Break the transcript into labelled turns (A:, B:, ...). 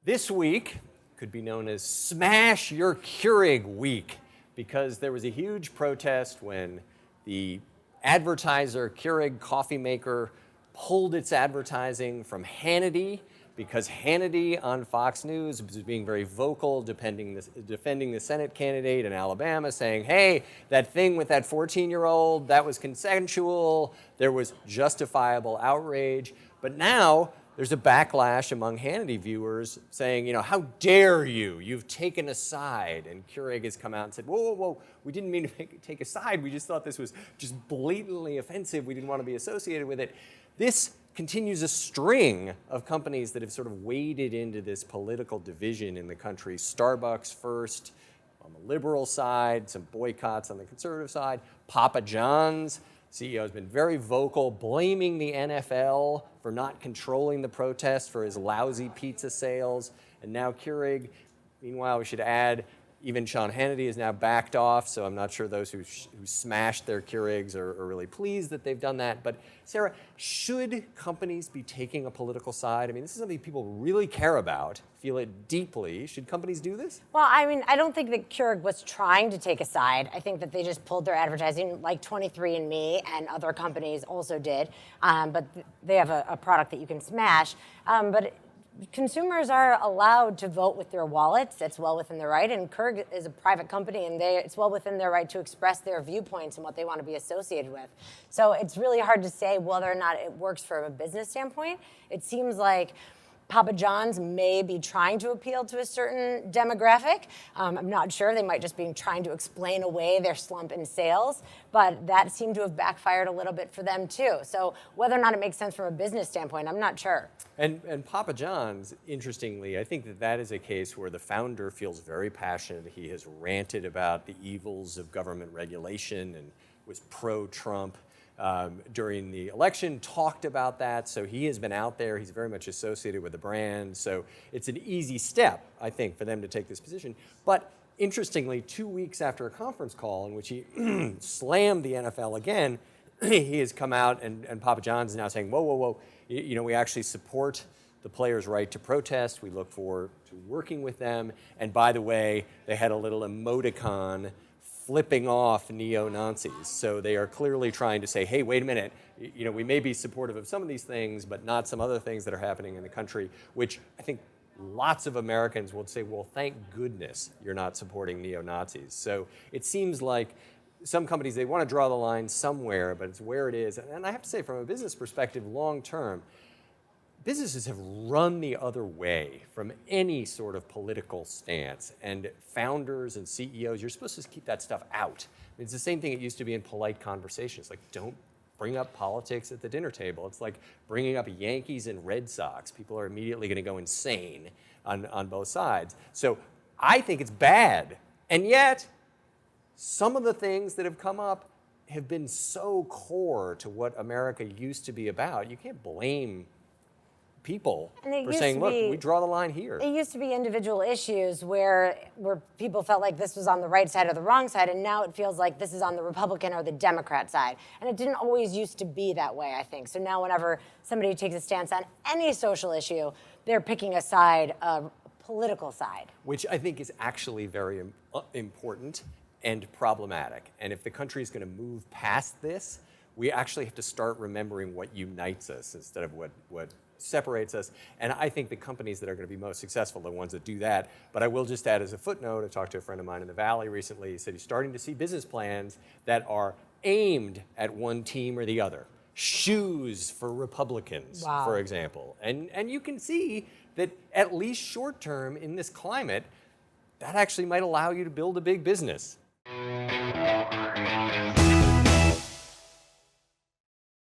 A: This week could be known as Smash Your Keurig Week because there was a huge protest when the advertiser Keurig coffee maker pulled its advertising from Hannity because Hannity on Fox News was being very vocal defending the Senate candidate in Alabama, saying, hey, that thing with that 14-year-old, that was consensual, there was justifiable outrage. But now there's a backlash among Hannity viewers saying, how dare you? You've taken a side. And Keurig has come out and said, whoa, we didn't mean to take a side. We just thought this was just blatantly offensive. We didn't want to be associated with it. This continues a string of companies that have sort of waded into this political division in the country. Starbucks first, on the liberal side, some boycotts on the conservative side. Papa John's CEO has been very vocal, blaming the NFL for not controlling the protest for his lousy pizza sales. And now Keurig, meanwhile, we should add, even Sean Hannity has now backed off, so I'm not sure those who smashed their Keurigs are really pleased that they've done that. But Sarah, should companies be taking a political side? I mean, this is something people really care about, feel it deeply. Should companies do this?
B: Well, I don't think that Keurig was trying to take a side. I think that they just pulled their advertising, like 23andMe and other companies also did. But they have a product that you can smash. But consumers are allowed to vote with their wallets. It's well within their right, and Keurig is a private company, and it's well within their right to express their viewpoints and what they want to be associated with. So it's really hard to say whether or not it works from a business standpoint. It seems like Papa John's may be trying to appeal to a certain demographic. I'm not sure. They might just be trying to explain away their slump in sales, but that seemed to have backfired a little bit for them too. So whether or not it makes sense from a business standpoint, I'm not sure.
A: And Papa John's, interestingly, I think that is a case where the founder feels very passionate. He has ranted about the evils of government regulation and was pro-Trump. During the election, talked about that, so he has been out there. He's very much associated with the brand, so it's an easy step, I think, for them to take this position. But interestingly, 2 weeks after a conference call in which he slammed the NFL again, he has come out, and Papa John's is now saying, whoa, we actually support the players' right to protest. We look forward to working with them. And by the way, they had a little emoticon flipping off neo-Nazis. So they are clearly trying to say, hey, wait a minute, we may be supportive of some of these things, but not some other things that are happening in the country, which I think lots of Americans would say, well, thank goodness you're not supporting neo-Nazis. So it seems like some companies, they want to draw the line somewhere, but it's where it is. And I have to say, from a business perspective, long term, businesses have run the other way from any sort of political stance. And founders and CEOs, you're supposed to keep that stuff out. It's the same thing it used to be in polite conversations. Like, don't bring up politics at the dinner table. It's like bringing up Yankees and Red Sox. People are immediately going to go insane on both sides. So I think it's bad. And yet, some of the things that have come up have been so core to what America used to be about. You can't blame people for saying, look, we draw the line here.
B: It used to be individual issues where people felt like this was on the right side or the wrong side, and now it feels like this is on the Republican or the Democrat side. And it didn't always used to be that way, I think. So now whenever somebody takes a stance on any social issue, they're picking a side, a political side.
A: Which I think is actually very important and problematic. And if the country is going to move past this, we actually have to start remembering what unites us instead of what separates us. And I think the companies that are going to be most successful are the ones that do that. But I will just add as a footnote, I talked to a friend of mine in the Valley recently. He said he's starting to see business plans that are aimed at one team or the other. Shoes for Republicans,
B: wow,
A: for example. And you can see that at least short term in this climate, that actually might allow you to build a big business.